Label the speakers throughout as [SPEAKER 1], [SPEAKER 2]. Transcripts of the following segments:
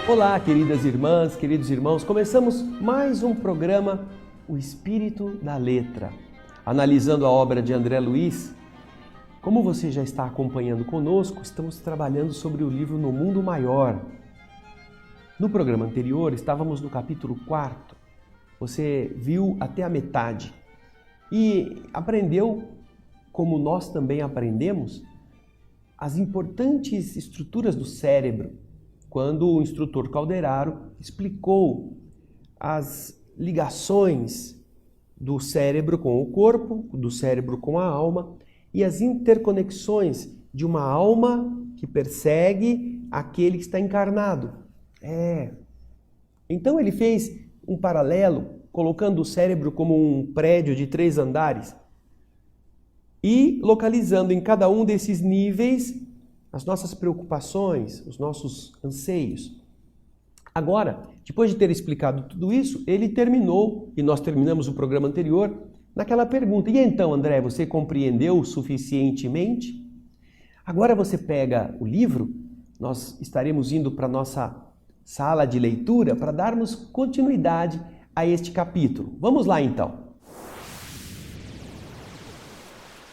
[SPEAKER 1] Olá, queridas irmãs, queridos irmãos. Começamos mais um programa, O Espírito da Letra, analisando a obra de André Luiz. Como você já está acompanhando conosco, estamos trabalhando sobre o livro No Mundo Maior. No programa anterior, estávamos no capítulo 4. Você viu até a metade e aprendeu, como nós também aprendemos, as importantes estruturas do cérebro, quando o instrutor Calderaro explicou as ligações do cérebro com o corpo, do cérebro com a alma e as interconexões de uma alma que persegue aquele que está encarnado. Então ele fez um paralelo, colocando o cérebro como um prédio de 3 andares e localizando em cada um desses níveis as nossas preocupações, os nossos anseios. Agora, depois de ter explicado tudo isso, ele terminou, e nós terminamos o programa anterior, naquela pergunta: e então, André, você compreendeu suficientemente? Agora você pega o livro, nós estaremos indo para a nossa sala de leitura para darmos continuidade a este capítulo. Vamos lá então.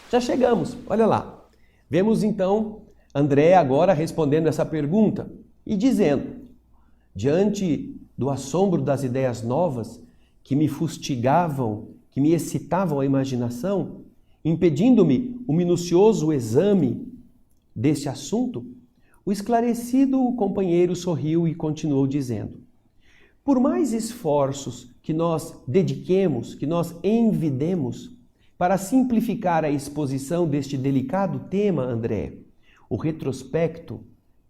[SPEAKER 1] Já chegamos, olha lá. Vemos então André agora respondendo essa pergunta e dizendo: diante do assombro das ideias novas que me fustigavam, que me excitavam a imaginação, impedindo-me o minucioso exame desse assunto, o esclarecido companheiro sorriu e continuou dizendo: por mais esforços que nós dediquemos, que nós envidemos, para simplificar a exposição deste delicado tema, André, o retrospecto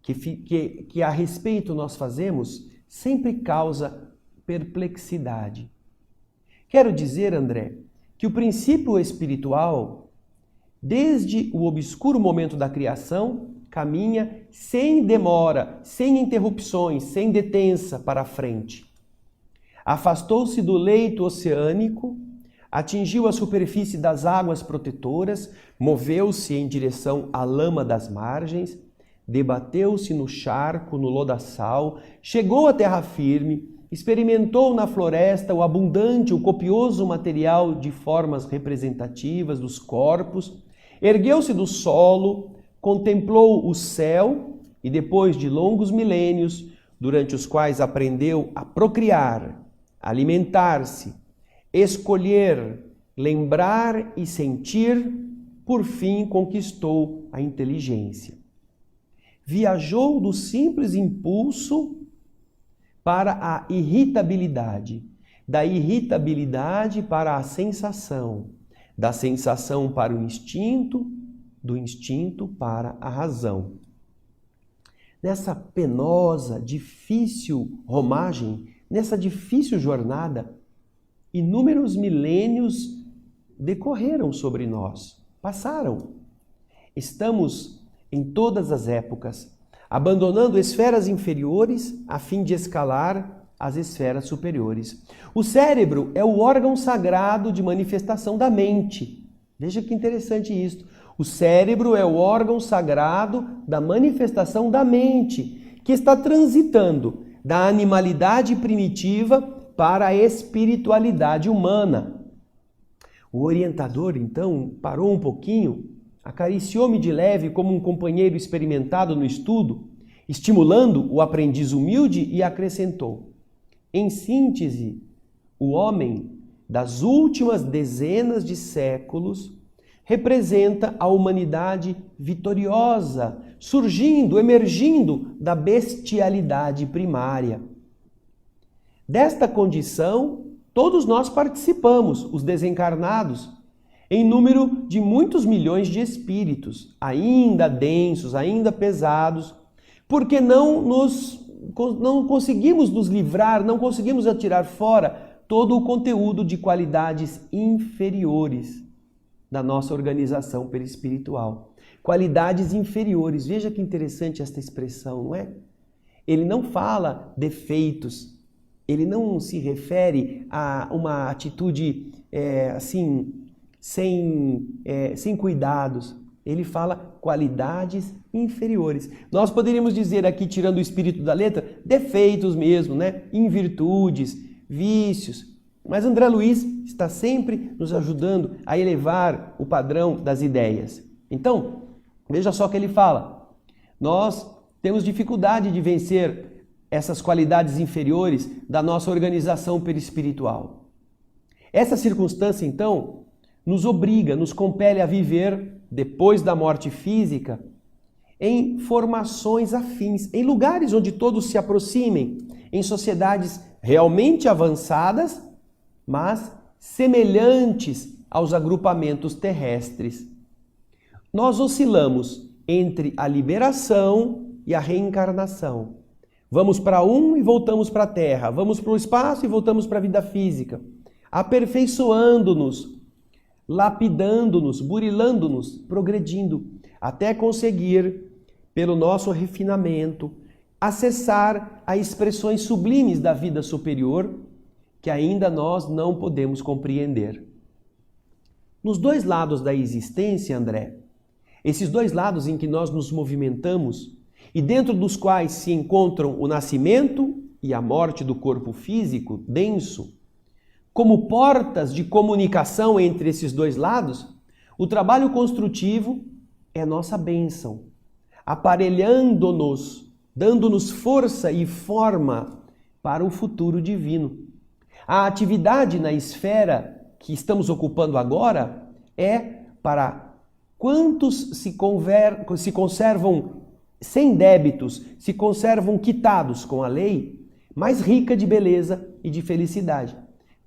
[SPEAKER 1] que a respeito nós fazemos sempre causa perplexidade. Quero dizer, André, que o princípio espiritual, desde o obscuro momento da criação, caminha sem demora, sem interrupções, sem detença para a frente. Afastou-se do leito oceânico, atingiu a superfície das águas protetoras, moveu-se em direção à lama das margens, debateu-se no charco, no lodaçal, chegou à terra firme, experimentou na floresta o abundante, o copioso material de formas representativas dos corpos, ergueu-se do solo, contemplou o céu e depois de longos milênios, durante os quais aprendeu a procriar, alimentar-se, escolher, lembrar e sentir, por fim conquistou a inteligência. Viajou do simples impulso para a irritabilidade, da irritabilidade para a sensação, da sensação para o instinto, do instinto para a razão. Nessa penosa, difícil romagem, nessa difícil jornada, inúmeros milênios decorreram sobre nós, passaram. Estamos em todas as épocas, abandonando esferas inferiores a fim de escalar as esferas superiores. O cérebro é o órgão sagrado de manifestação da mente. Veja que interessante isso. O cérebro é o órgão sagrado da manifestação da mente, que está transitando da animalidade primitiva para a espiritualidade humana. O orientador, então, parou um pouquinho, acariciou-me de leve como um companheiro experimentado no estudo, estimulando o aprendiz humilde e acrescentou: em síntese, o homem das últimas dezenas de séculos representa a humanidade vitoriosa, surgindo, emergindo da bestialidade primária. Desta condição, todos nós participamos, os desencarnados, em número de muitos milhões de espíritos, ainda densos, ainda pesados, porque não conseguimos nos livrar, não conseguimos atirar fora todo o conteúdo de qualidades inferiores da nossa organização perispiritual. Qualidades inferiores. Veja que interessante esta expressão, não é? Ele não fala defeitos, ele não se refere a uma atitude sem cuidados. Ele fala qualidades inferiores. Nós poderíamos dizer aqui, tirando o espírito da letra, defeitos mesmo, né? Invirtudes, vícios. Mas André Luiz está sempre nos ajudando a elevar o padrão das ideias. Então, veja só o que ele fala. Nós temos dificuldade de vencer essas qualidades inferiores da nossa organização perispiritual. Essa circunstância, então, nos obriga, nos compele a viver, depois da morte física, em formações afins, em lugares onde todos se aproximem, em sociedades realmente avançadas, mas semelhantes aos agrupamentos terrestres. Nós oscilamos entre a liberação e a reencarnação. Vamos para um e voltamos para a Terra, vamos para o espaço e voltamos para a vida física, aperfeiçoando-nos, lapidando-nos, burilando-nos, progredindo, até conseguir, pelo nosso refinamento, acessar a expressões sublimes da vida superior que ainda nós não podemos compreender. Nos dois lados da existência, André, esses dois lados em que nós nos movimentamos e dentro dos quais se encontram o nascimento e a morte do corpo físico denso, como portas de comunicação entre esses dois lados, o trabalho construtivo é nossa bênção, aparelhando-nos, dando-nos força e forma para o futuro divino. A atividade na esfera que estamos ocupando agora é para quantos se conservam sem débitos, se conservam quitados com a lei, mais rica de beleza e de felicidade.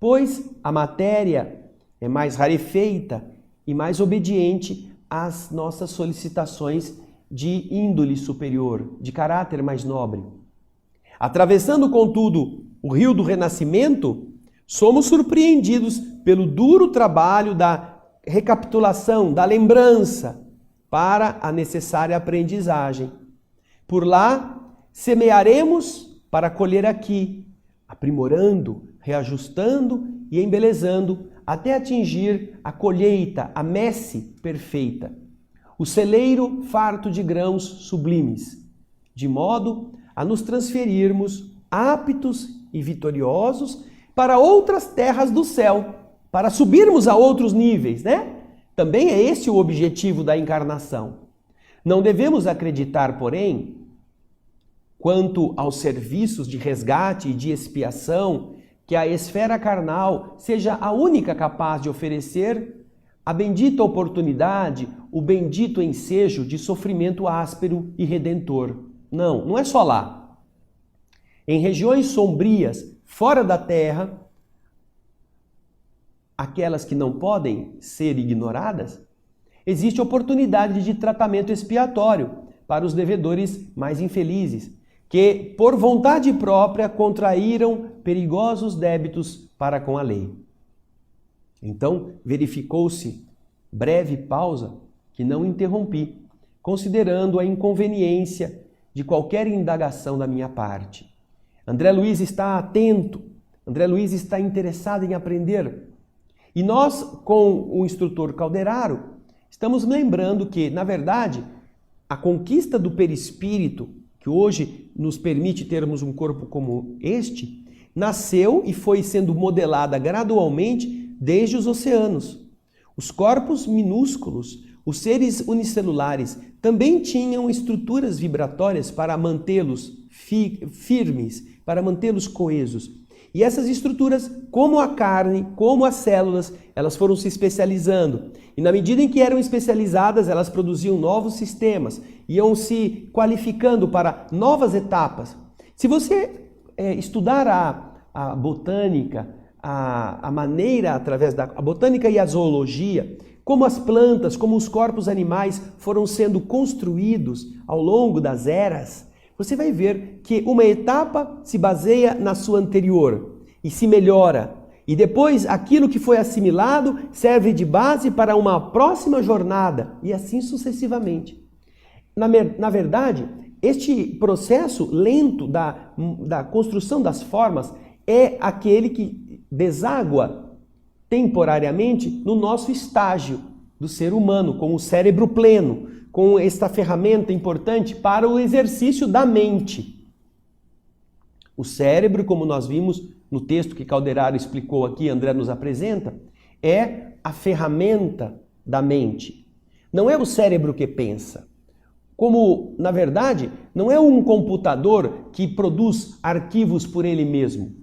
[SPEAKER 1] Pois a matéria é mais rarefeita e mais obediente às nossas solicitações de índole superior, de caráter mais nobre. Atravessando, contudo, o rio do renascimento, somos surpreendidos pelo duro trabalho da recapitulação, da lembrança para a necessária aprendizagem. Por lá, semearemos para colher aqui, aprimorando, reajustando e embelezando até atingir a colheita, a messe perfeita, o celeiro farto de grãos sublimes, de modo a nos transferirmos aptos e vitoriosos para outras terras do céu, para subirmos a outros níveis, né? Também é esse o objetivo da encarnação. Não devemos acreditar, porém, quanto aos serviços de resgate e de expiação, que a esfera carnal seja a única capaz de oferecer a bendita oportunidade, o bendito ensejo de sofrimento áspero e redentor. Não, não é só lá. Em regiões sombrias, fora da terra, aquelas que não podem ser ignoradas, existe oportunidade de tratamento expiatório para os devedores mais infelizes, que, por vontade própria, contraíram perigosos débitos para com a lei. Então, verificou-se breve pausa que não interrompi, considerando a inconveniência de qualquer indagação da minha parte. André Luiz está atento, André Luiz está interessado em aprender. E nós, com o instrutor Calderaro, estamos lembrando que, na verdade, a conquista do perispírito, que hoje nos permite termos um corpo como este, nasceu e foi sendo modelada gradualmente desde os oceanos. Os corpos minúsculos, os seres unicelulares, também tinham estruturas vibratórias para mantê-los firmes, para mantê-los coesos. E essas estruturas, como a carne, como as células, elas foram se especializando. E na medida em que eram especializadas, elas produziam novos sistemas, iam se qualificando para novas etapas. Se você estudar a botânica, a maneira através da botânica e a zoologia, como as plantas, como os corpos animais foram sendo construídos ao longo das eras, você vai ver que uma etapa se baseia na sua anterior e se melhora. E depois aquilo que foi assimilado serve de base para uma próxima jornada e assim sucessivamente. Na verdade, este processo lento da construção das formas é aquele que deságua temporariamente no nosso estágio do ser humano, com o cérebro pleno, com esta ferramenta importante para o exercício da mente. O cérebro, como nós vimos no texto que Calderaro explicou aqui, André nos apresenta, é a ferramenta da mente. Não é o cérebro que pensa. Como, na verdade, não é um computador que produz arquivos por ele mesmo.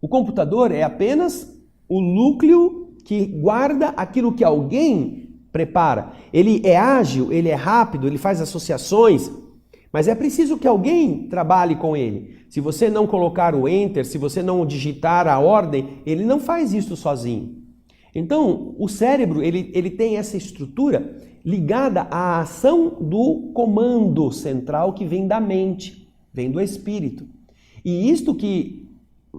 [SPEAKER 1] O computador é apenas o núcleo que guarda aquilo que alguém prepara. Ele é ágil, ele é rápido, ele faz associações, mas é preciso que alguém trabalhe com ele. Se você não colocar o Enter, se você não digitar a ordem, ele não faz isso sozinho. Então, o cérebro ele tem essa estrutura ligada à ação do comando central que vem da mente, vem do espírito. E isto que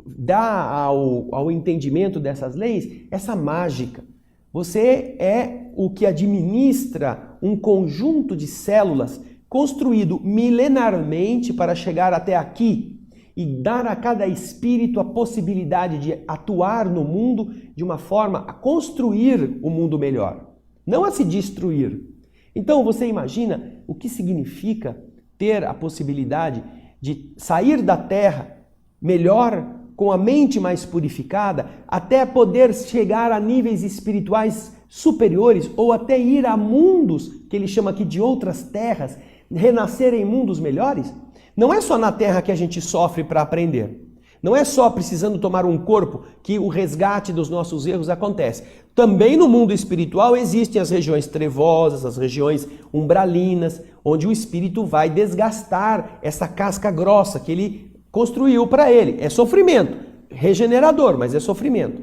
[SPEAKER 1] dá ao entendimento dessas leis, essa mágica. Você é o que administra um conjunto de células construído milenarmente para chegar até aqui e dar a cada espírito a possibilidade de atuar no mundo de uma forma a construir o mundo melhor, não a se destruir. Então você imagina o que significa ter a possibilidade de sair da Terra melhor, com a mente mais purificada, até poder chegar a níveis espirituais superiores ou até ir a mundos, que ele chama aqui de outras terras, renascer em mundos melhores? Não é só na Terra que a gente sofre para aprender. Não é só precisando tomar um corpo que o resgate dos nossos erros acontece. Também no mundo espiritual existem as regiões trevosas, as regiões umbralinas, onde o espírito vai desgastar essa casca grossa que ele construiu para ele. É sofrimento, regenerador, mas é sofrimento.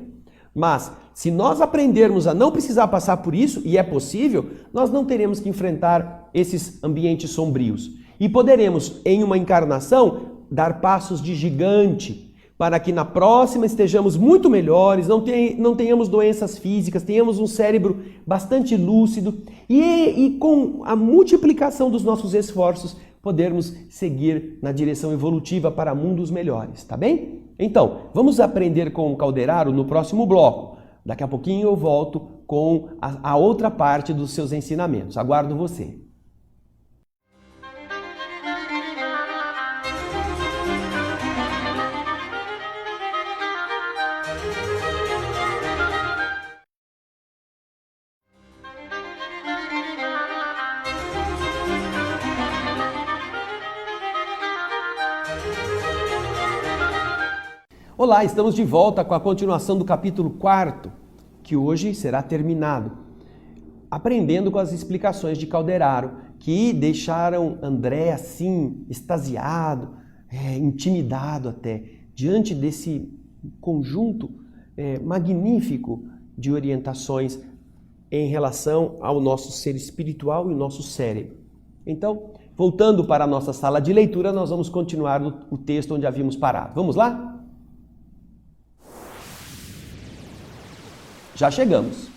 [SPEAKER 1] Mas se nós aprendermos a não precisar passar por isso, e é possível, nós não teremos que enfrentar esses ambientes sombrios. E poderemos, em uma encarnação, dar passos de gigante, para que na próxima estejamos muito melhores, não tenhamos doenças físicas, tenhamos um cérebro bastante lúcido e com a multiplicação dos nossos esforços, podermos seguir na direção evolutiva para mundos melhores, tá bem? Então, vamos aprender com o Calderaro no próximo bloco. Daqui a pouquinho eu volto com a outra parte dos seus ensinamentos. Aguardo você. Olá, estamos de volta com a continuação do capítulo 4, que hoje será terminado, aprendendo com as explicações de Calderaro, que deixaram André assim, extasiado, intimidado até, diante desse conjunto magnífico de orientações em relação ao nosso ser espiritual e o nosso cérebro. Então, voltando para a nossa sala de leitura, nós vamos continuar o texto onde havíamos parado. Vamos lá? Já chegamos.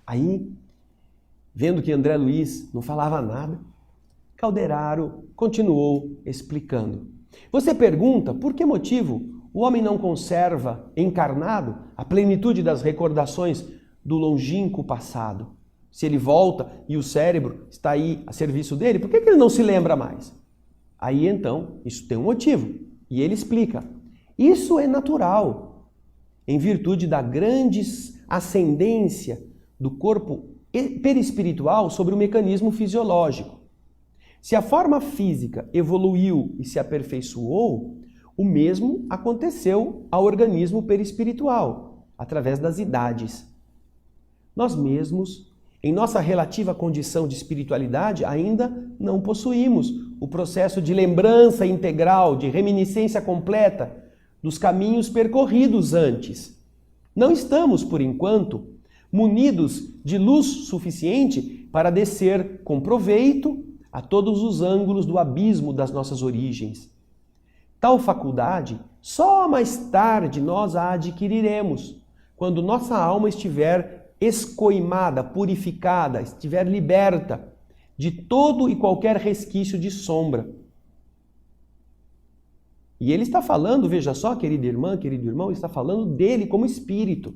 [SPEAKER 1] Aí, vendo que André Luiz não falava nada, Calderaro continuou explicando. Você pergunta por que motivo o homem não conserva encarnado a plenitude das recordações do longínquo passado? Se ele volta e o cérebro está aí a serviço dele, por que ele não se lembra mais? Aí então, isso tem um motivo. E ele explica. Isso é natural, em virtude da grande ascendência do corpo perispiritual sobre o mecanismo fisiológico. Se a forma física evoluiu e se aperfeiçoou, o mesmo aconteceu ao organismo perispiritual, através das idades. Nós mesmos, em nossa relativa condição de espiritualidade, ainda não possuímos o processo de lembrança integral, de reminiscência completa dos caminhos percorridos antes. Não estamos, por enquanto, munidos de luz suficiente para descer com proveito a todos os ângulos do abismo das nossas origens. Tal faculdade, só mais tarde nós a adquiriremos, quando nossa alma estiver escoimada, purificada, estiver liberta de todo e qualquer resquício de sombra. E ele está falando, veja só, querida irmã, querido irmão, está falando dele como espírito,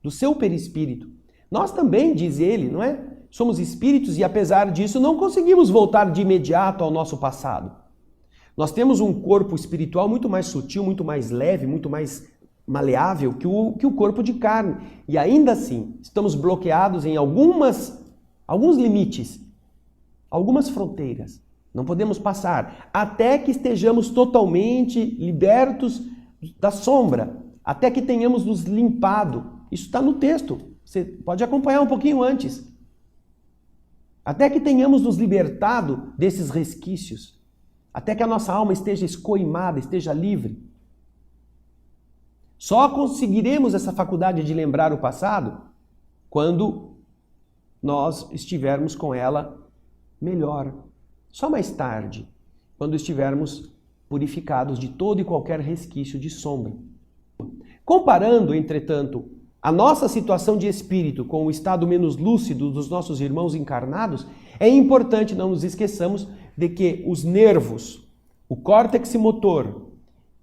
[SPEAKER 1] do seu perispírito. Nós também, diz ele, não é? Somos espíritos e apesar disso não conseguimos voltar de imediato ao nosso passado. Nós temos um corpo espiritual muito mais sutil, muito mais leve, muito mais maleável que o corpo de carne. E ainda assim, estamos bloqueados em alguns limites, algumas fronteiras. Não podemos passar até que estejamos totalmente libertos da sombra, até que tenhamos nos limpado. Isso está no texto, você pode acompanhar um pouquinho antes. Até que tenhamos nos libertado desses resquícios, até que a nossa alma esteja escoimada, esteja livre. Só conseguiremos essa faculdade de lembrar o passado quando nós estivermos com ela melhor. Só mais tarde, quando estivermos purificados de todo e qualquer resquício de sombra. Comparando, entretanto, a nossa situação de espírito com o estado menos lúcido dos nossos irmãos encarnados, é importante não nos esqueçamos de que os nervos, o córtex motor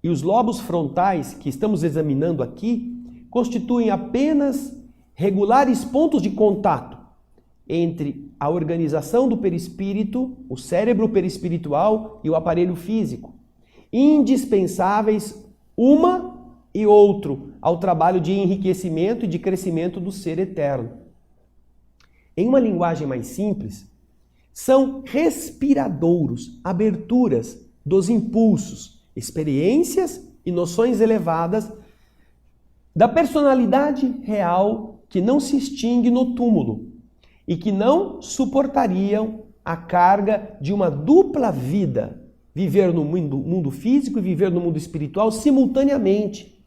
[SPEAKER 1] e os lobos frontais que estamos examinando aqui constituem apenas regulares pontos de contato entre a organização do perispírito, o cérebro perispiritual e o aparelho físico, indispensáveis uma e outro ao trabalho de enriquecimento e de crescimento do ser eterno. Em uma linguagem mais simples, são respiradouros, aberturas dos impulsos, experiências e noções elevadas da personalidade real que não se extingue no túmulo e que não suportariam a carga de uma dupla vida, viver no mundo físico e viver no mundo espiritual simultaneamente.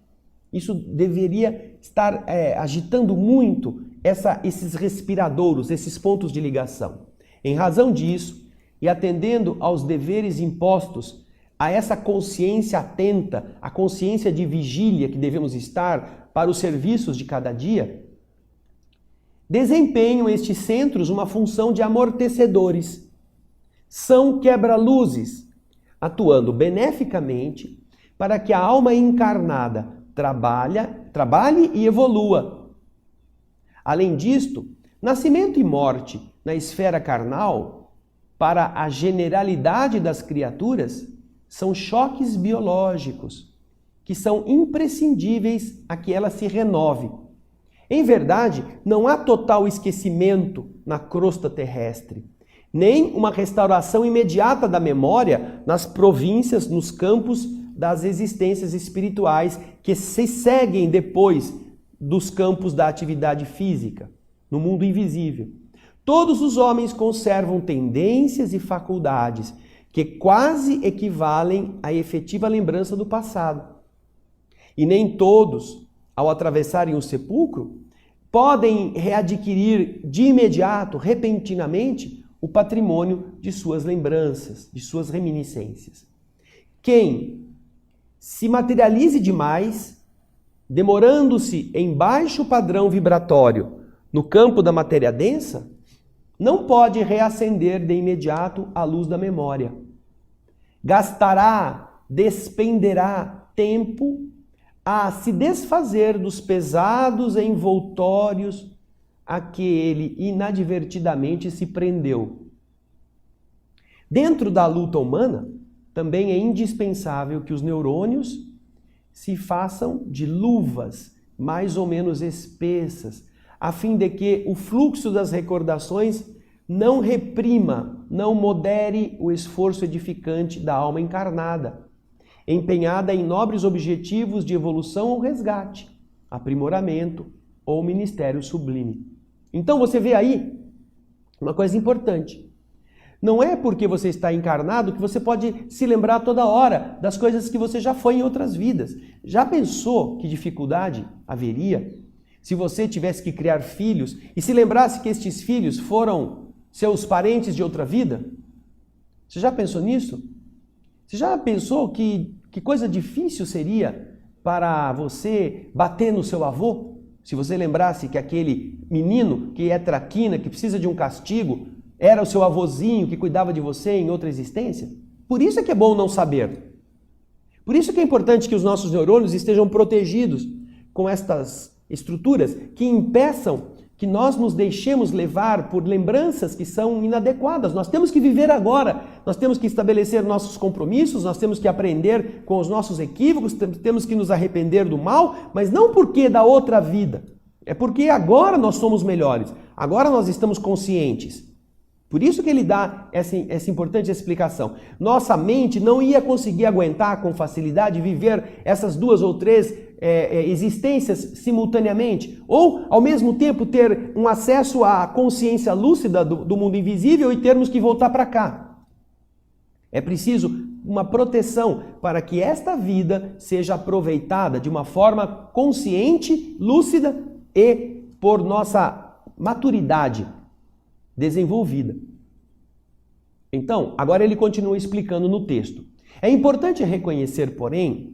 [SPEAKER 1] Isso deveria estar agitando muito esses respiradouros, esses pontos de ligação. Em razão disso, e atendendo aos deveres impostos a essa consciência atenta, a consciência de vigília que devemos estar para os serviços de cada dia, desempenham estes centros uma função de amortecedores. São quebra-luzes, atuando beneficamente para que a alma encarnada trabalhe e evolua. Além disto, nascimento e morte na esfera carnal, para a generalidade das criaturas, são choques biológicos que são imprescindíveis a que ela se renove. Em verdade, não há total esquecimento na crosta terrestre, nem uma restauração imediata da memória nas províncias, nos campos das existências espirituais que se seguem depois dos campos da atividade física, no mundo invisível. Todos os homens conservam tendências e faculdades que quase equivalem à efetiva lembrança do passado. E nem todos, ao atravessarem o sepulcro, podem readquirir de imediato, repentinamente, o patrimônio de suas lembranças, de suas reminiscências. Quem se materialize demais, demorando-se em baixo padrão vibratório no campo da matéria densa, não pode reacender de imediato a luz da memória. Despenderá tempo a se desfazer dos pesados envoltórios a que ele inadvertidamente se prendeu. Dentro da luta humana, também é indispensável que os neurônios se façam de luvas mais ou menos espessas, a fim de que o fluxo das recordações não reprima, não modere o esforço edificante da alma encarnada, empenhada em nobres objetivos de evolução ou resgate, aprimoramento ou ministério sublime. Então você vê aí uma coisa importante. Não é porque você está encarnado que você pode se lembrar toda hora das coisas que você já foi em outras vidas. Já pensou que dificuldade haveria se você tivesse que criar filhos e se lembrasse que estes filhos foram seus parentes de outra vida? Você já pensou nisso? Você já pensou que coisa difícil seria para você bater no seu avô? Se você lembrasse que aquele menino que é traquina, que precisa de um castigo, era o seu avôzinho que cuidava de você em outra existência? Por isso é que é bom não saber. Por isso é que é importante que os nossos neurônios estejam protegidos com estas estruturas que impeçam que nós nos deixemos levar por lembranças que são inadequadas. Nós temos que viver agora, nós temos que estabelecer nossos compromissos, nós temos que aprender com os nossos equívocos, temos que nos arrepender do mal, mas não porque da outra vida. É porque agora nós somos melhores, agora nós estamos conscientes. Por isso que ele dá essa importante explicação. Nossa mente não ia conseguir aguentar com facilidade viver essas 2 ou 3 existências simultaneamente, ou ao mesmo tempo ter um acesso à consciência lúcida do mundo invisível e termos que voltar para cá. É preciso uma proteção para que esta vida seja aproveitada de uma forma consciente, lúcida e por nossa maturidade desenvolvida. Então, agora ele continua explicando no texto. É importante reconhecer, porém,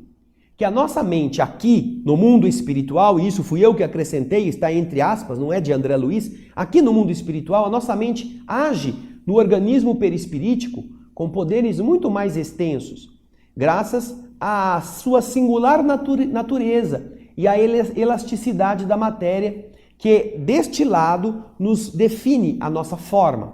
[SPEAKER 1] que a nossa mente aqui no mundo espiritual, e isso fui eu que acrescentei, está entre aspas, não é de André Luiz, aqui no mundo espiritual a nossa mente age no organismo perispirítico com poderes muito mais extensos, graças à sua singular natureza e à elasticidade da matéria, que deste lado nos define a nossa forma.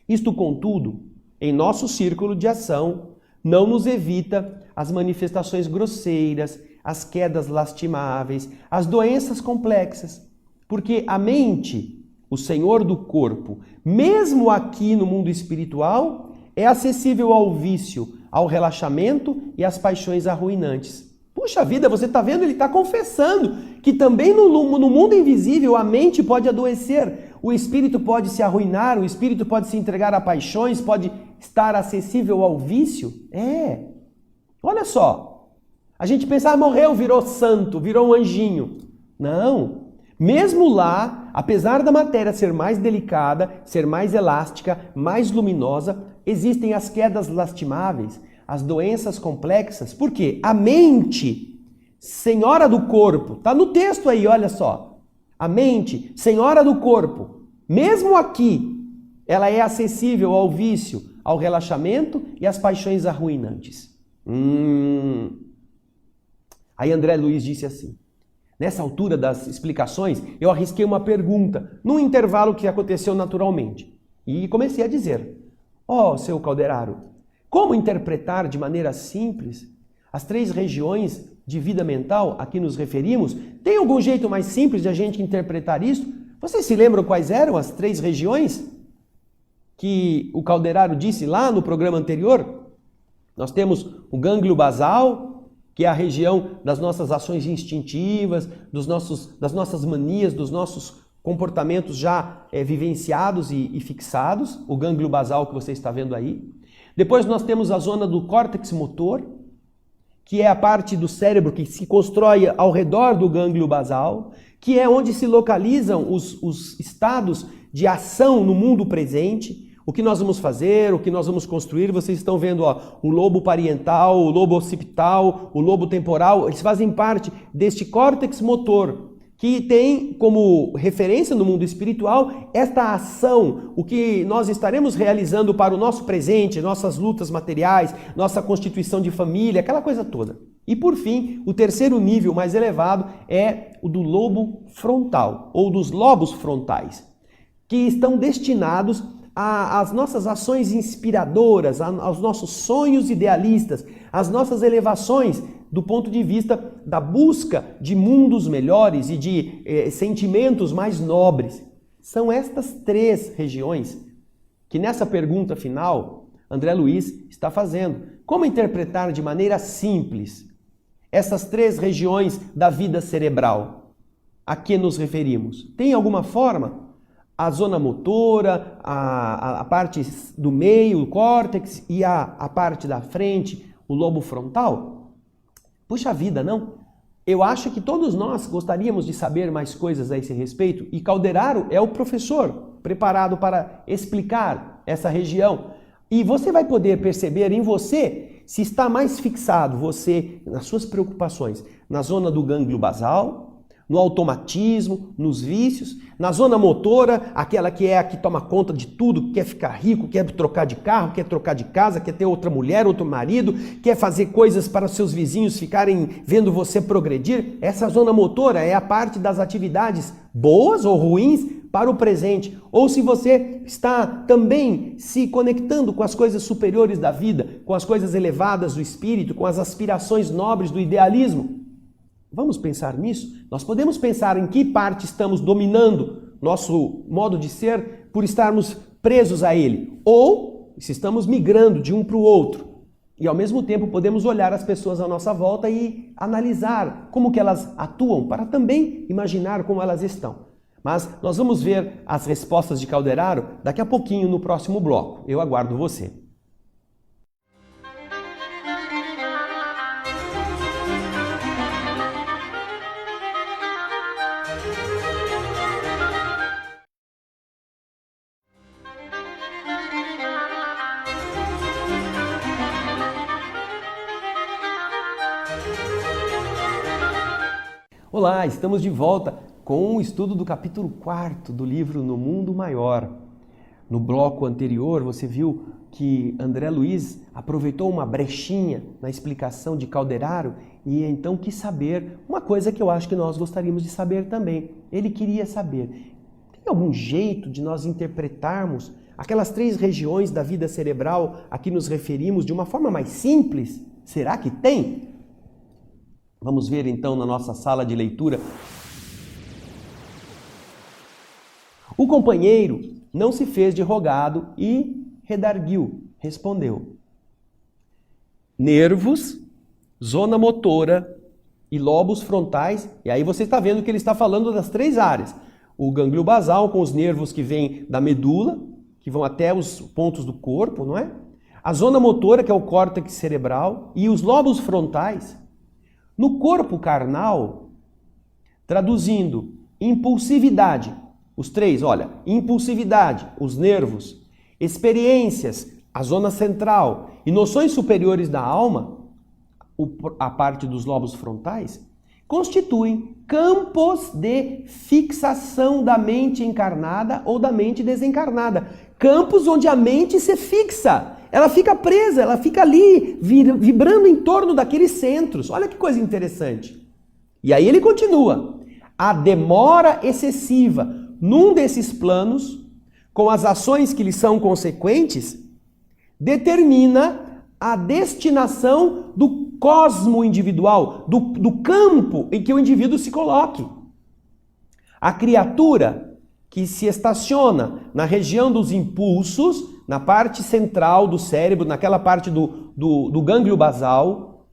[SPEAKER 1] Isto, contudo, em nosso círculo de ação, não nos evita as manifestações grosseiras, as quedas lastimáveis, as doenças complexas, porque a mente, o senhor do corpo, mesmo aqui no mundo espiritual, é acessível ao vício, ao relaxamento e às paixões arruinantes. Puxa vida, você está vendo? Ele está confessando que também no mundo invisível a mente pode adoecer, o espírito pode se arruinar, o espírito pode se entregar a paixões, pode estar acessível ao vício. Olha só, a gente pensa, morreu, virou santo, virou um anjinho. Não, mesmo lá, apesar da matéria ser mais delicada, ser mais elástica, mais luminosa, existem as quedas lastimáveis, as doenças complexas. Por quê? A mente, senhora do corpo, está no texto aí, olha só. A mente, senhora do corpo, mesmo aqui, ela é acessível ao vício, ao relaxamento e às paixões arruinantes. Aí André Luiz disse assim, nessa altura das explicações, eu arrisquei uma pergunta, num intervalo que aconteceu naturalmente. E comecei a dizer, seu Calderaro, como interpretar de maneira simples as 3 regiões de vida mental a que nos referimos? Tem algum jeito mais simples de a gente interpretar isso? Vocês se lembram quais eram as 3 regiões que o Calderaro disse lá no programa anterior? Nós temos o gânglio basal, que é a região das nossas ações instintivas, das nossas manias, dos nossos comportamentos já vivenciados e fixados, o gânglio basal que você está vendo aí. Depois nós temos a zona do córtex motor, que é a parte do cérebro que se constrói ao redor do gânglio basal, que é onde se localizam os estados de ação no mundo presente, o que nós vamos fazer, o que nós vamos construir. Vocês estão vendo o lobo parietal, o lobo occipital, o lobo temporal, eles fazem parte deste córtex motor, que tem como referência no mundo espiritual esta ação, o que nós estaremos realizando para o nosso presente, nossas lutas materiais, nossa constituição de família, aquela coisa toda. E por fim, o terceiro nível mais elevado é o do lobo frontal, ou dos lobos frontais, que estão destinados às nossas ações inspiradoras, aos nossos sonhos idealistas, às nossas elevações do ponto de vista da busca de mundos melhores e de sentimentos mais nobres. São estas 3 regiões que nessa pergunta final André Luiz está fazendo. Como interpretar de maneira simples essas 3 regiões da vida cerebral? A que nos referimos? Tem alguma forma? A zona motora, a parte do meio, o córtex, e a parte da frente, o lobo frontal? Puxa vida, não? Eu acho que todos nós gostaríamos de saber mais coisas a esse respeito, e Calderaro é o professor preparado para explicar essa região. E você vai poder perceber em você se está mais fixado, você, nas suas preocupações, na zona do gânglio basal, no automatismo, nos vícios, na zona motora, aquela que é a que toma conta de tudo, quer ficar rico, quer trocar de carro, quer trocar de casa, quer ter outra mulher, outro marido, quer fazer coisas para os seus vizinhos ficarem vendo você progredir. Essa zona motora é a parte das atividades boas ou ruins, para o presente, ou se você está também se conectando com as coisas superiores da vida, com as coisas elevadas do espírito, com as aspirações nobres do idealismo. Vamos pensar nisso? Nós podemos pensar em que parte estamos dominando nosso modo de ser por estarmos presos a ele, ou se estamos migrando de um para o outro. E ao mesmo tempo podemos olhar as pessoas à nossa volta e analisar como que elas atuam, para também imaginar como elas estão. Mas nós vamos ver as respostas de Calderaro daqui a pouquinho no próximo bloco. Eu aguardo você. Olá, estamos de volta com o estudo do capítulo 4 do livro No Mundo Maior. No bloco anterior, você viu que André Luiz aproveitou uma brechinha na explicação de Calderaro e então quis saber uma coisa que eu acho que nós gostaríamos de saber também. Ele queria saber, tem algum jeito de nós interpretarmos aquelas 3 regiões da vida cerebral a que nos referimos de uma forma mais simples? Será que tem? Vamos ver então na nossa sala de leitura. O companheiro não se fez de rogado e redarguiu, respondeu: nervos, zona motora e lobos frontais. E aí você está vendo que ele está falando das 3 áreas. O gânglio basal, com os nervos que vêm da medula, que vão até os pontos do corpo, não é? A zona motora, que é o córtex cerebral, e os lobos frontais. No corpo carnal, traduzindo, impulsividade, os 3, olha, impulsividade, os nervos, experiências, a zona central e noções superiores da alma, a parte dos lobos frontais, constituem campos de fixação da mente encarnada ou da mente desencarnada. Campos onde a mente se fixa. Ela fica presa, ela fica ali, vibrando em torno daqueles centros. Olha que coisa interessante. E aí ele continua. A demora excessiva num desses planos, com as ações que lhe são consequentes, determina a destinação do cosmo individual, do campo em que o indivíduo se coloque. A criatura que se estaciona na região dos impulsos, na parte central do cérebro, naquela parte do gânglio basal,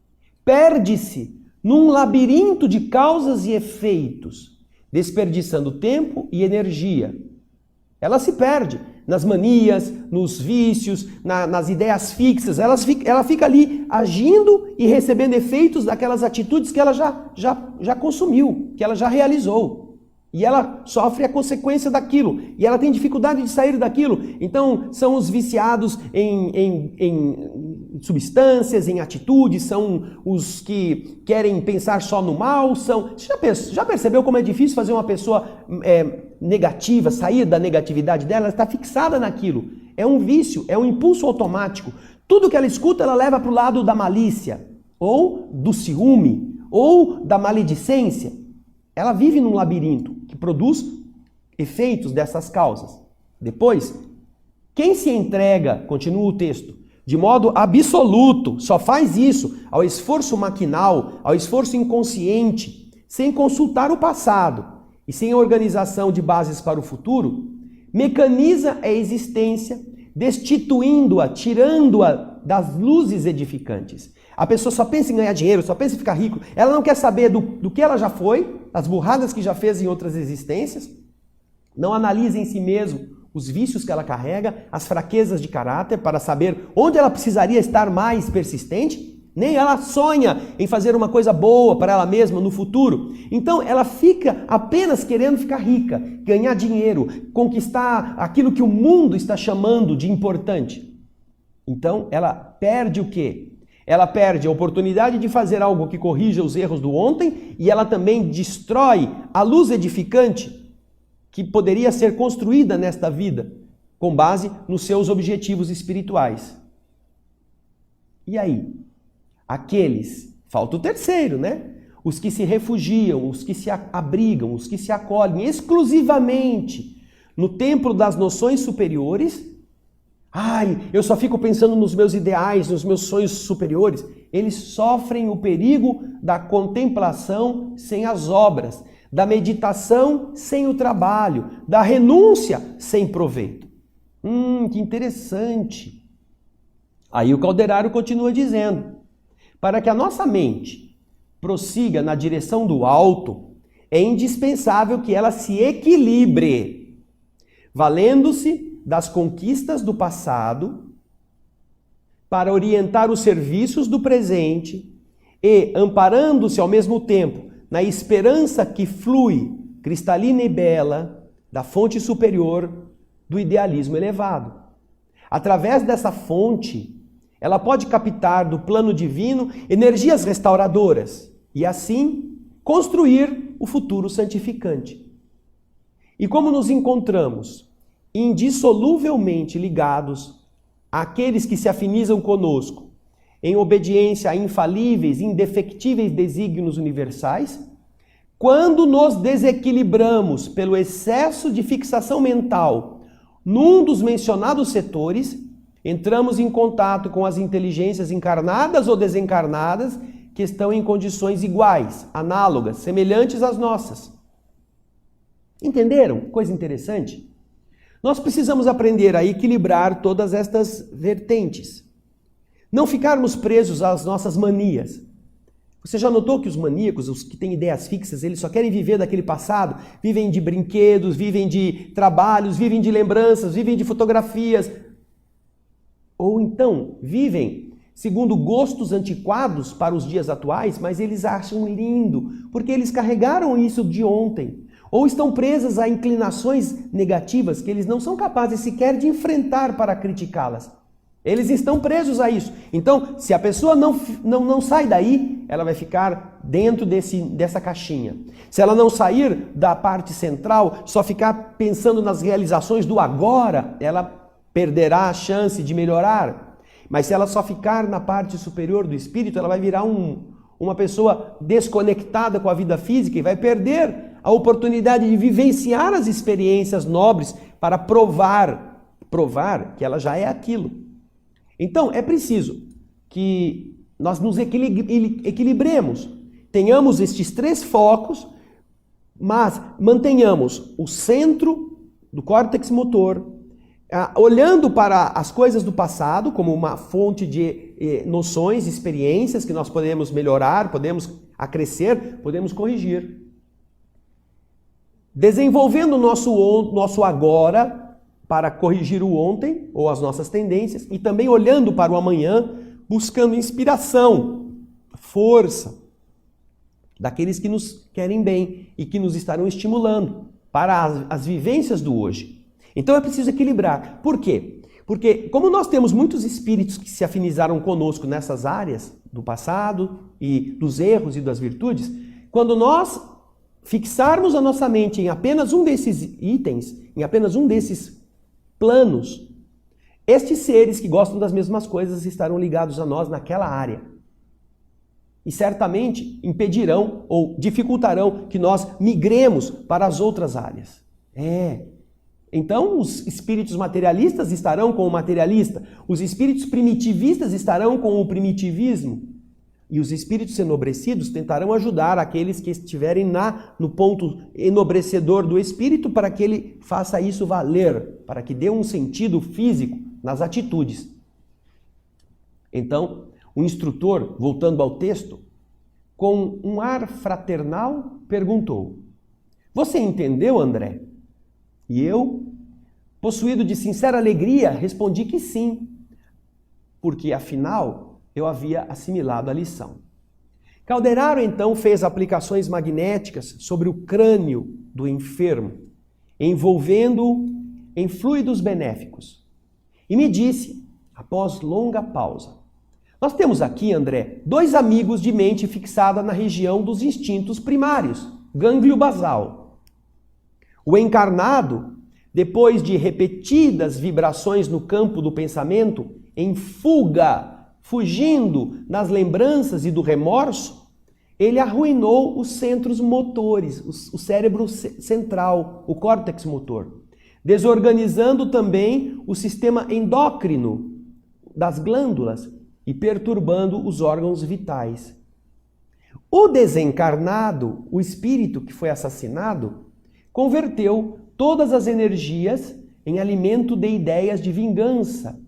[SPEAKER 1] perde-se num labirinto de causas e efeitos, desperdiçando tempo e energia. Ela se perde nas manias, nos vícios, nas ideias fixas. Ela fica ali agindo e recebendo efeitos daquelas atitudes que ela já consumiu, que ela já realizou. E ela sofre a consequência daquilo. E ela tem dificuldade de sair daquilo. Então, são os viciados em substâncias, em atitudes, são os que querem pensar só no mal. Já percebeu como é difícil fazer uma pessoa negativa, sair da negatividade dela? Ela está fixada naquilo. É um vício, é um impulso automático. Tudo que ela escuta, ela leva para o lado da malícia, ou do ciúme, ou da maledicência. Ela vive num labirinto que produz efeitos dessas causas. Depois, quem se entrega, continua o texto, de modo absoluto, só faz isso ao esforço maquinal, ao esforço inconsciente, sem consultar o passado e sem organização de bases para o futuro, mecaniza a existência, destituindo-a, tirando-a das luzes edificantes. A pessoa só pensa em ganhar dinheiro, só pensa em ficar rico. Ela não quer saber do que ela já foi, as burradas que já fez em outras existências. Não analisa em si mesmo os vícios que ela carrega, as fraquezas de caráter, para saber onde ela precisaria estar mais persistente. Nem ela sonha em fazer uma coisa boa para ela mesma no futuro. Então ela fica apenas querendo ficar rica, ganhar dinheiro, conquistar aquilo que o mundo está chamando de importante. Então ela perde o quê? Ela perde a oportunidade de fazer algo que corrija os erros do ontem e ela também destrói a luz edificante que poderia ser construída nesta vida com base nos seus objetivos espirituais. E aí? Aqueles, falta o terceiro, né? Os que se refugiam, os que se abrigam, os que se acolhem exclusivamente no templo das noções superiores, ai, eu só fico pensando nos meus ideais, nos meus sonhos superiores, eles sofrem o perigo da contemplação sem as obras, da meditação sem o trabalho, da renúncia sem proveito. Que interessante. Aí o Calderaro continua dizendo, para que a nossa mente prossiga na direção do alto, é indispensável que ela se equilibre, valendo-se das conquistas do passado para orientar os serviços do presente e amparando-se ao mesmo tempo na esperança que flui, cristalina e bela, da fonte superior do idealismo elevado. Através dessa fonte, ela pode captar do plano divino energias restauradoras e assim construir o futuro santificante. E como nos encontramos indissoluvelmente ligados àqueles que se afinizam conosco, em obediência a infalíveis, indefectíveis desígnios universais, quando nos desequilibramos pelo excesso de fixação mental num dos mencionados setores, entramos em contato com as inteligências encarnadas ou desencarnadas que estão em condições iguais, análogas, semelhantes às nossas. Entenderam? Coisa interessante. Nós precisamos aprender a equilibrar todas estas vertentes. Não ficarmos presos às nossas manias. Você já notou que os maníacos, os que têm ideias fixas, eles só querem viver daquele passado? Vivem de brinquedos, vivem de trabalhos, vivem de lembranças, vivem de fotografias. Ou então, vivem segundo gostos antiquados para os dias atuais, mas eles acham lindo, porque eles carregaram isso de ontem. Ou estão presas a inclinações negativas que eles não são capazes sequer de enfrentar para criticá-las. Eles estão presos a isso. Então, se a pessoa não sai daí, ela vai ficar dentro dessa caixinha. Se ela não sair da parte central, só ficar pensando nas realizações do agora, ela perderá a chance de melhorar. Mas se ela só ficar na parte superior do espírito, ela vai virar uma pessoa desconectada com a vida física e vai perder a oportunidade de vivenciar as experiências nobres para provar que ela já é aquilo. Então, é preciso que nós nos equilibremos, tenhamos estes três focos, mas mantenhamos o centro do córtex motor, olhando para as coisas do passado como uma fonte de noções, experiências que nós podemos melhorar, podemos acrescer, podemos corrigir. Desenvolvendo o nosso agora para corrigir o ontem ou as nossas tendências e também olhando para o amanhã, buscando inspiração, força daqueles que nos querem bem e que nos estarão estimulando para as vivências do hoje. Então é preciso equilibrar. Por quê? Porque como nós temos muitos espíritos que se afinizaram conosco nessas áreas do passado e dos erros e das virtudes, quando nós fixarmos a nossa mente em apenas um desses itens, em apenas um desses planos, estes seres que gostam das mesmas coisas estarão ligados a nós naquela área. E certamente impedirão ou dificultarão que nós migremos para as outras áreas. Então, os espíritos materialistas estarão com o materialista, os espíritos primitivistas estarão com o primitivismo, e os espíritos enobrecidos tentarão ajudar aqueles que estiverem no ponto enobrecedor do espírito para que ele faça isso valer, para que dê um sentido físico nas atitudes. Então, o instrutor, voltando ao texto, com um ar fraternal, perguntou: "Você entendeu, André?" E eu, possuído de sincera alegria, respondi que sim, porque afinal eu havia assimilado a lição. Calderaro então fez aplicações magnéticas sobre o crânio do enfermo, envolvendo-o em fluidos benéficos. E me disse, após longa pausa: "Nós temos aqui, André, dois amigos de mente fixada na região dos instintos primários, gânglio basal. O encarnado, depois de repetidas vibrações no campo do pensamento, em fuga, fugindo das lembranças e do remorso, ele arruinou os centros motores, o cérebro central, o córtex motor, desorganizando também o sistema endócrino das glândulas e perturbando os órgãos vitais. O desencarnado, o espírito que foi assassinado, converteu todas as energias em alimento de ideias de vingança,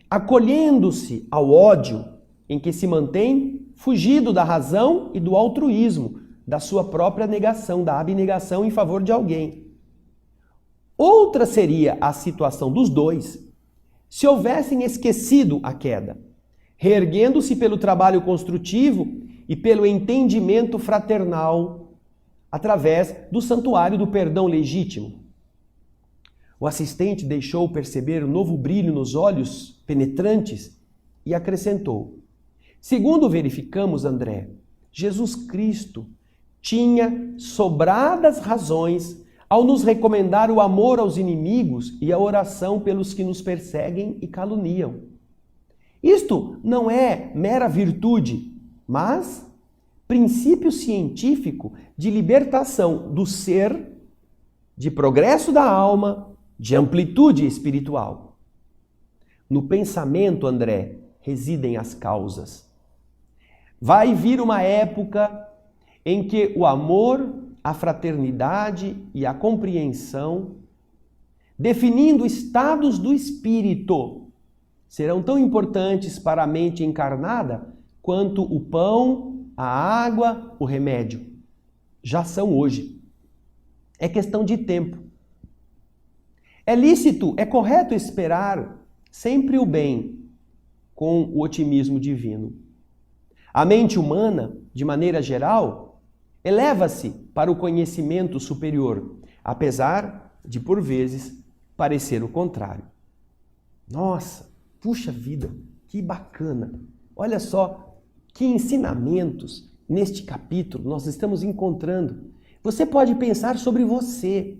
[SPEAKER 1] acolhendo-se ao ódio em que se mantém fugido da razão e do altruísmo, da sua própria negação, da abnegação em favor de alguém. Outra seria a situação dos dois se houvessem esquecido a queda, reerguendo-se pelo trabalho construtivo e pelo entendimento fraternal através do santuário do perdão legítimo. O assistente deixou perceber um novo brilho nos olhos penetrantes e acrescentou: segundo verificamos, André, Jesus Cristo tinha sobradas razões ao nos recomendar o amor aos inimigos e a oração pelos que nos perseguem e caluniam. Isto não é mera virtude, mas princípio científico de libertação do ser, de progresso da alma, de amplitude espiritual. No pensamento, André, residem as causas. Vai vir uma época em que o amor, a fraternidade e a compreensão, definindo estados do espírito, serão tão importantes para a mente encarnada quanto o pão, a água, o remédio. Já são hoje. É questão de tempo. É lícito, é correto esperar sempre o bem com o otimismo divino. A mente humana, de maneira geral, eleva-se para o conhecimento superior, apesar de, por vezes, parecer o contrário. Nossa, puxa vida, que bacana! Olha só que ensinamentos neste capítulo nós estamos encontrando. Você pode pensar sobre você.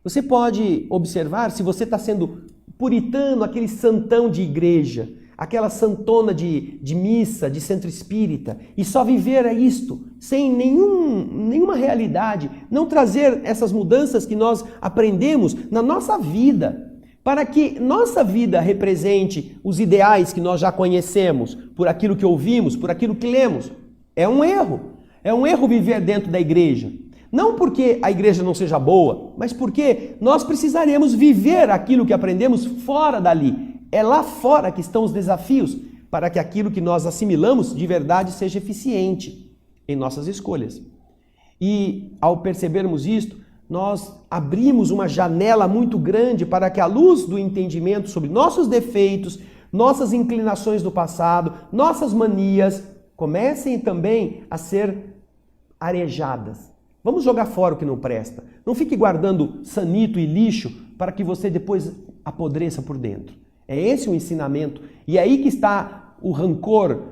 [SPEAKER 1] Você pode observar se você está sendo puritano, aquele santão de igreja, aquela santona de missa, de centro espírita, e só viver isto, sem nenhuma realidade, não trazer essas mudanças que nós aprendemos na nossa vida, para que nossa vida represente os ideais que nós já conhecemos, por aquilo que ouvimos, por aquilo que lemos. É um erro viver dentro da igreja. Não porque a igreja não seja boa, mas porque nós precisaremos viver aquilo que aprendemos fora dali. É lá fora que estão os desafios para que aquilo que nós assimilamos de verdade seja eficiente em nossas escolhas. E ao percebermos isto, nós abrimos uma janela muito grande para que a luz do entendimento sobre nossos defeitos, nossas inclinações do passado, nossas manias, comecem também a ser arejadas. Vamos jogar fora o que não presta. Não fique guardando sanito e lixo para que você depois apodreça por dentro. É esse o ensinamento. E é aí que está o rancor,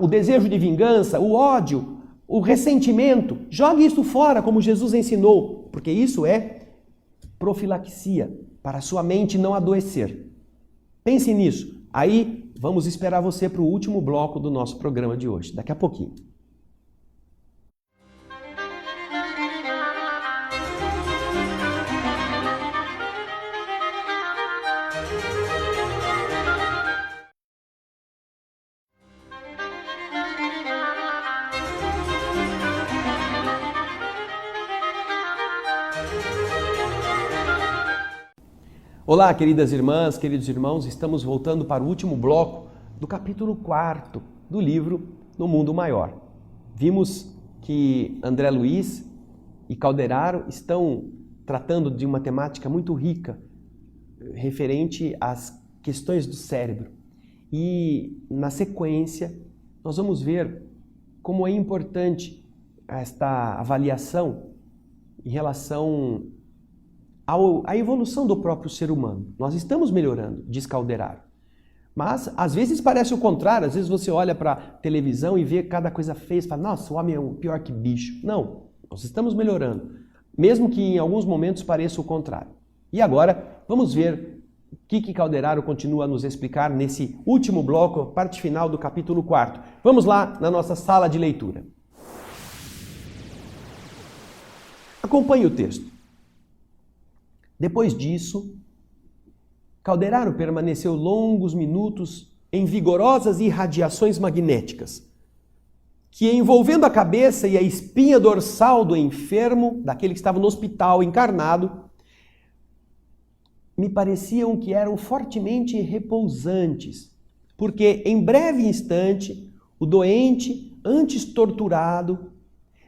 [SPEAKER 1] o desejo de vingança, o ódio, o ressentimento. Jogue isso fora, como Jesus ensinou, porque isso é profilaxia, para a sua mente não adoecer. Pense nisso. Aí vamos esperar você para o último bloco do nosso programa de hoje, daqui a pouquinho. Olá, queridas irmãs, queridos irmãos, estamos voltando para o último bloco do capítulo 4 do livro No Mundo Maior. Vimos que André Luiz e Calderaro estão tratando de uma temática muito rica referente às questões do cérebro. E, na sequência, nós vamos ver como é importante esta avaliação em relação à evolução do próprio ser humano. Nós estamos melhorando, diz Calderaro. Mas, às vezes, parece o contrário. Às vezes você olha para a televisão e vê cada coisa feia e fala, nossa, o homem é pior que bicho. Não, nós estamos melhorando. Mesmo que em alguns momentos pareça o contrário. E agora, vamos ver o que Calderaro continua a nos explicar nesse último bloco, parte final do capítulo 4. Vamos lá na nossa sala de leitura. Acompanhe o texto. Depois disso, Calderaro permaneceu longos minutos em vigorosas irradiações magnéticas, que, envolvendo a cabeça e a espinha dorsal do enfermo, daquele que estava no hospital encarnado, me pareciam que eram fortemente repousantes, porque em breve instante o doente, antes torturado,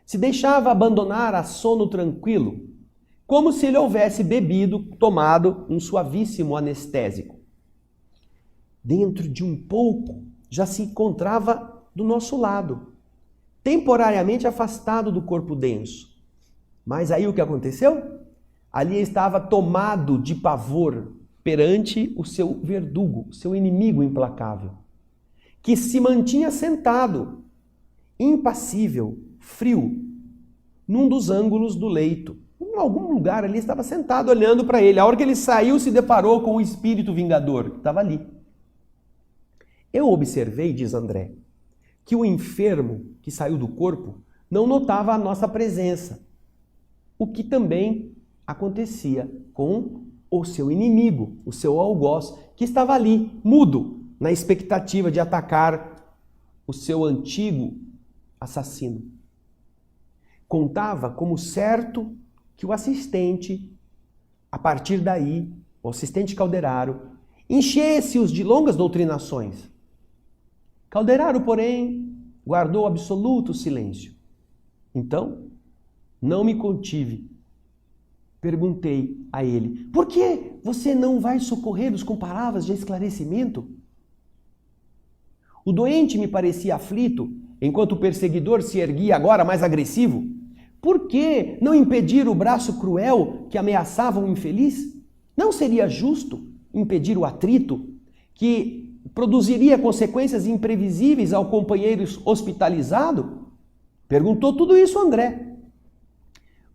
[SPEAKER 1] se deixava abandonar a sono tranquilo, como se ele houvesse tomado um suavíssimo anestésico. Dentro de um pouco já se encontrava do nosso lado, temporariamente afastado do corpo denso. Mas aí o que aconteceu? Ali estava tomado de pavor perante o seu verdugo, seu inimigo implacável, que se mantinha sentado, impassível, frio, num dos ângulos do leito. Em algum lugar ali estava sentado olhando para ele. A hora que ele saiu, se deparou com o espírito vingador, que estava ali. Eu observei, diz André, que o enfermo que saiu do corpo não notava a nossa presença, o que também acontecia com o seu inimigo, o seu algoz, que estava ali, mudo, na expectativa de atacar o seu antigo assassino. Contava como certo que o assistente, a partir daí, o assistente Calderaro, enchesse-os de longas doutrinações. Calderaro, porém, guardou absoluto silêncio. Então, não me contive. Perguntei a ele: por que você não vai socorrê-los com palavras de esclarecimento? O doente me parecia aflito, enquanto o perseguidor se erguia agora mais agressivo. Por que não impedir o braço cruel que ameaçava o infeliz? Não seria justo impedir o atrito que produziria consequências imprevisíveis ao companheiro hospitalizado? Perguntou tudo isso André.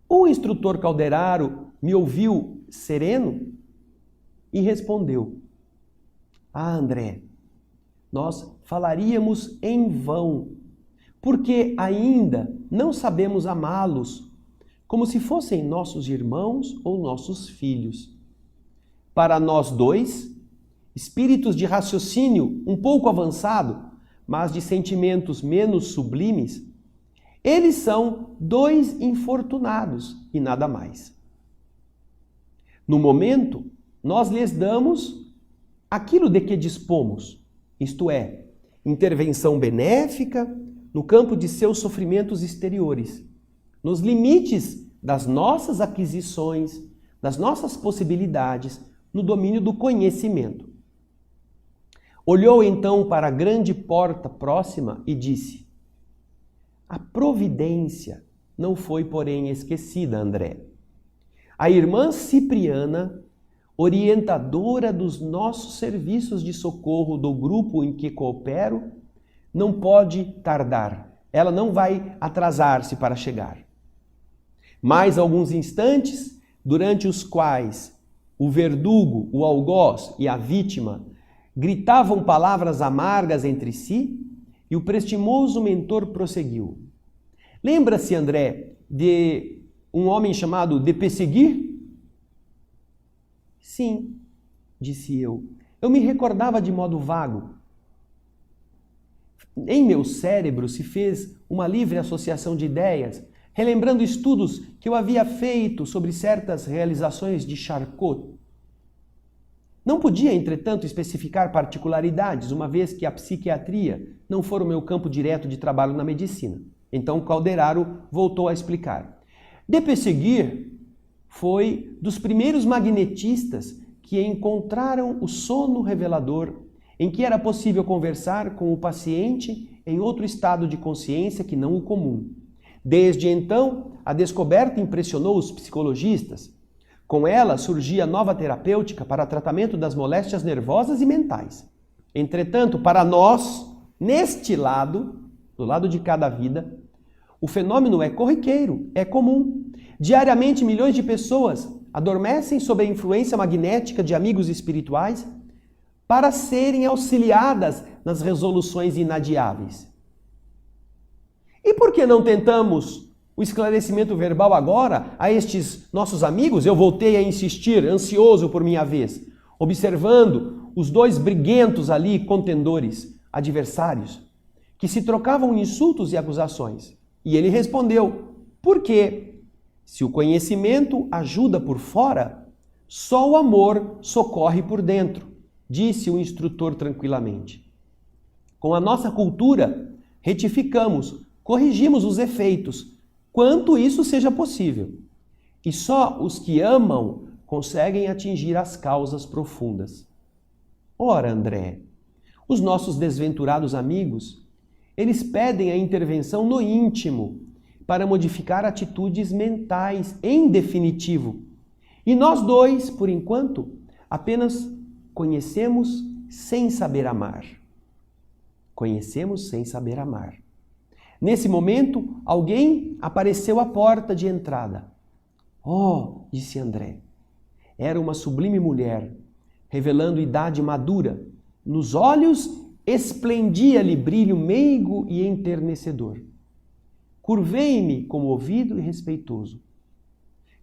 [SPEAKER 1] O instrutor Calderaro me ouviu sereno e respondeu: ah, André, nós falaríamos em vão, porque ainda não sabemos amá-los como se fossem nossos irmãos ou nossos filhos. Para nós dois, espíritos de raciocínio um pouco avançado, mas de sentimentos menos sublimes, eles são dois infortunados e nada mais. No momento, nós lhes damos aquilo de que dispomos, isto é, intervenção benéfica no campo de seus sofrimentos exteriores, nos limites das nossas aquisições, das nossas possibilidades, no domínio do conhecimento. Olhou então para a grande porta próxima e disse: a providência não foi, porém, esquecida, André. A irmã Cipriana, orientadora dos nossos serviços de socorro do grupo em que coopero, não pode tardar. Ela não vai atrasar-se para chegar. Mais alguns instantes, durante os quais o verdugo, o algoz e a vítima gritavam palavras amargas entre si, e o prestimoso mentor prosseguiu. Lembra-se, André, de um homem chamado de Pesseguir? Sim, disse eu. Eu me recordava de modo vago. Em meu cérebro se fez uma livre associação de ideias, relembrando estudos que eu havia feito sobre certas realizações de Charcot. Não podia, entretanto, especificar particularidades, uma vez que a psiquiatria não for o meu campo direto de trabalho na medicina. Então Calderaro voltou a explicar. De Pesseguir foi dos primeiros magnetistas que encontraram o sono revelador, em que era possível conversar com o paciente em outro estado de consciência que não o comum. Desde então, a descoberta impressionou os psicologistas. Com ela surgia nova terapêutica para tratamento das moléstias nervosas e mentais. Entretanto, para nós, neste lado, do lado de cada vida, o fenômeno é corriqueiro, é comum. Diariamente, milhões de pessoas adormecem sob a influência magnética de amigos espirituais para serem auxiliadas nas resoluções inadiáveis. E por que não tentamos o esclarecimento verbal agora a estes nossos amigos? Eu voltei a insistir, ansioso por minha vez, observando os dois briguentos ali, contendores, adversários, que se trocavam insultos e acusações. E ele respondeu: por quê? Se o conhecimento ajuda por fora, só o amor socorre por dentro, disse o instrutor tranquilamente. Com a nossa cultura, retificamos, corrigimos os efeitos, quanto isso seja possível. E só os que amam conseguem atingir as causas profundas. Ora, André, os nossos desventurados amigos, eles pedem a intervenção no íntimo para modificar atitudes mentais, em definitivo. E nós dois, por enquanto, apenas conhecemos sem saber amar. Conhecemos sem saber amar. Nesse momento, alguém apareceu à porta de entrada. Oh, disse André, era uma sublime mulher, revelando idade madura. Nos olhos esplendia-lhe brilho meigo e enternecedor. Curvei-me com o ouvido e respeitoso.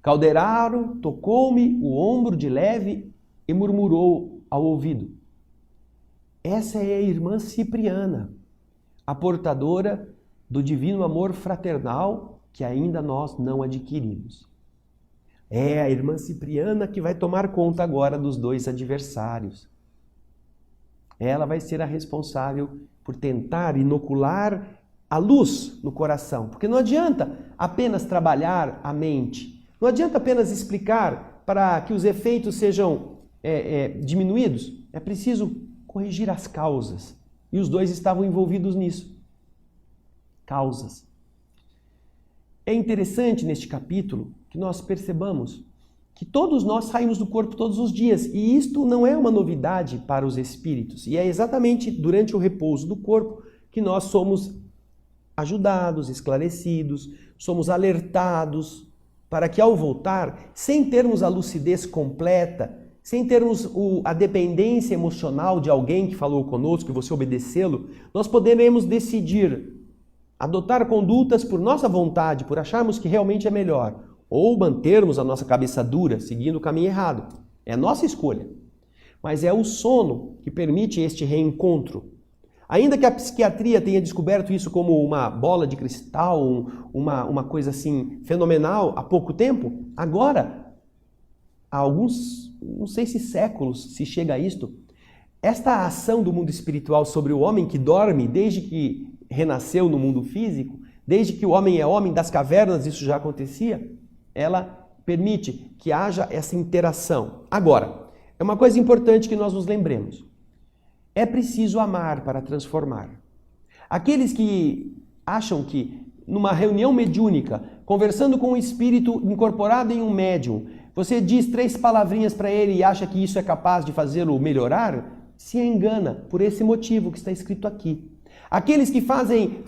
[SPEAKER 1] Calderaro tocou-me o ombro de leve e murmurou ao ouvido: essa é a irmã Cipriana, a portadora do divino amor fraternal que ainda nós não adquirimos. É a irmã Cipriana que vai tomar conta agora dos dois adversários. Ela vai ser a responsável por tentar inocular a luz no coração, porque não adianta apenas trabalhar a mente, não adianta apenas explicar para que os efeitos sejam diminuídos, é preciso corrigir as causas. E os dois estavam envolvidos nisso. Causas. É interessante neste capítulo que nós percebamos que todos nós saímos do corpo todos os dias, e isto não é uma novidade para os espíritos. E é exatamente durante o repouso do corpo que nós somos ajudados, esclarecidos, somos alertados para que ao voltar, sem termos a lucidez completa, sem termos a dependência emocional de alguém que falou conosco e você obedecê-lo, nós poderemos decidir adotar condutas por nossa vontade, por acharmos que realmente é melhor, ou mantermos a nossa cabeça dura, seguindo o caminho errado. É a nossa escolha. Mas é o sono que permite este reencontro. Ainda que a psiquiatria tenha descoberto isso como uma bola de cristal, uma coisa assim fenomenal há pouco tempo, agora, há alguns, não sei se séculos se chega a isto, esta ação do mundo espiritual sobre o homem que dorme desde que renasceu no mundo físico, desde que o homem é homem das cavernas, isso já acontecia, ela permite que haja essa interação. Agora, é uma coisa importante que nós nos lembremos. É preciso amar para transformar. Aqueles que acham que numa reunião mediúnica, conversando com um espírito incorporado em um médium, você diz 3 palavrinhas para ele e acha que isso é capaz de fazê-lo melhorar, se engana por esse motivo que está escrito aqui. Aqueles que fazem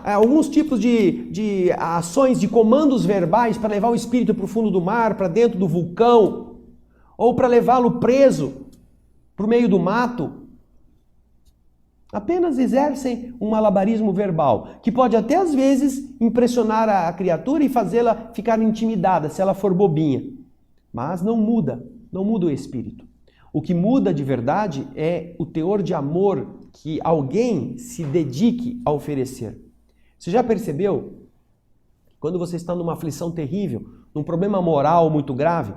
[SPEAKER 1] alguns tipos de ações, de comandos verbais para levar o espírito para o fundo do mar, para dentro do vulcão, ou para levá-lo preso para o meio do mato, apenas exercem um malabarismo verbal, que pode até às vezes impressionar a criatura e fazê-la ficar intimidada, se ela for bobinha. Mas não muda o espírito. O que muda de verdade é o teor de amor que alguém se dedique a oferecer. Você já percebeu? Quando você está numa aflição terrível, num problema moral muito grave,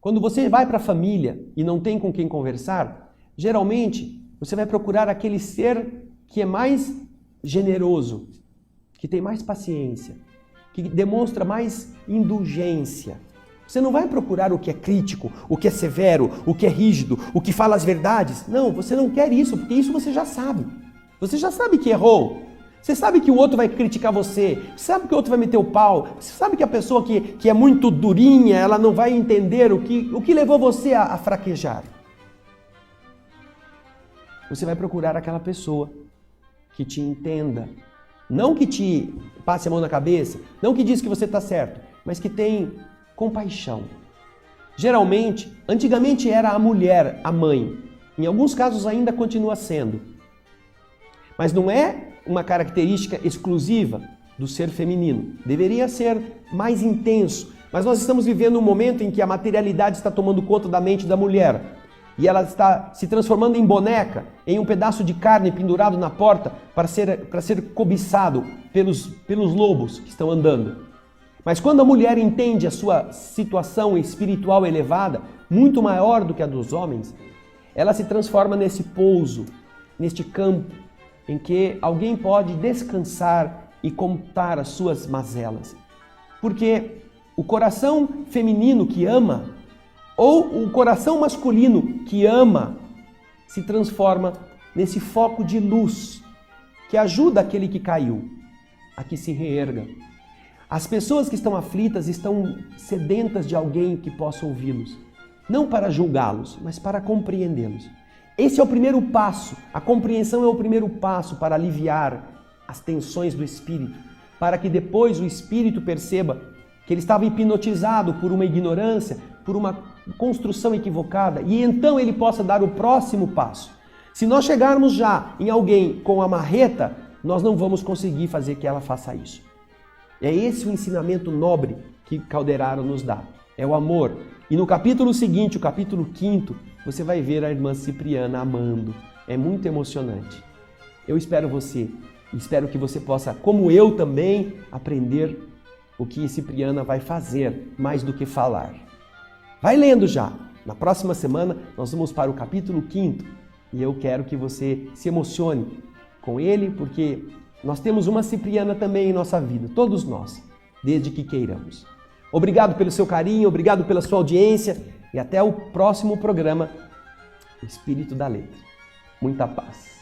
[SPEAKER 1] quando você vai para a família e não tem com quem conversar, geralmente você vai procurar aquele ser que é mais generoso, que tem mais paciência, que demonstra mais indulgência. Você não vai procurar o que é crítico, o que é severo, o que é rígido, o que fala as verdades. Não, você não quer isso, porque isso você já sabe. Você já sabe que errou. Você sabe que o outro vai criticar você. Você sabe que o outro vai meter o pau. Você sabe que a pessoa que é muito durinha, ela não vai entender o que levou você a fraquejar. Você vai procurar aquela pessoa que te entenda. Não que te passe a mão na cabeça, não que diz que você está certo, mas que tem compaixão. Geralmente, antigamente era a mulher, a mãe. Em alguns casos ainda continua sendo. Mas não é uma característica exclusiva do ser feminino. Deveria ser mais intenso, mas nós estamos vivendo um momento em que a materialidade está tomando conta da mente da mulher. E ela está se transformando em boneca, em um pedaço de carne pendurado na porta para ser cobiçado pelos lobos que estão andando. Mas quando a mulher entende a sua situação espiritual elevada, muito maior do que a dos homens, ela se transforma nesse pouso, neste campo, em que alguém pode descansar e contar as suas mazelas. Porque o coração feminino que ama, ou o coração masculino que ama, se transforma nesse foco de luz que ajuda aquele que caiu a que se reerga. As pessoas que estão aflitas estão sedentas de alguém que possa ouvi-los, não para julgá-los, mas para compreendê-los. Esse é o primeiro passo, a compreensão é o primeiro passo para aliviar as tensões do espírito, para que depois o espírito perceba que ele estava hipnotizado por uma ignorância, por uma construção equivocada, e então ele possa dar o próximo passo. Se nós chegarmos já em alguém com a marreta, nós não vamos conseguir fazer que ela faça isso. É esse o ensinamento nobre que Calderaro nos dá, é o amor. E no capítulo seguinte, o capítulo 5º, você vai ver a irmã Cipriana amando. É muito emocionante. Eu espero você, espero que você possa, como eu também, aprender o que Cipriana vai fazer, mais do que falar. Vai lendo já. Na próxima semana nós vamos para o capítulo 5º e eu quero que você se emocione com ele, porque nós temos uma Cipriana também em nossa vida, todos nós, desde que queiramos. Obrigado pelo seu carinho, obrigado pela sua audiência e até o próximo programa Espírito da Letra. Muita paz.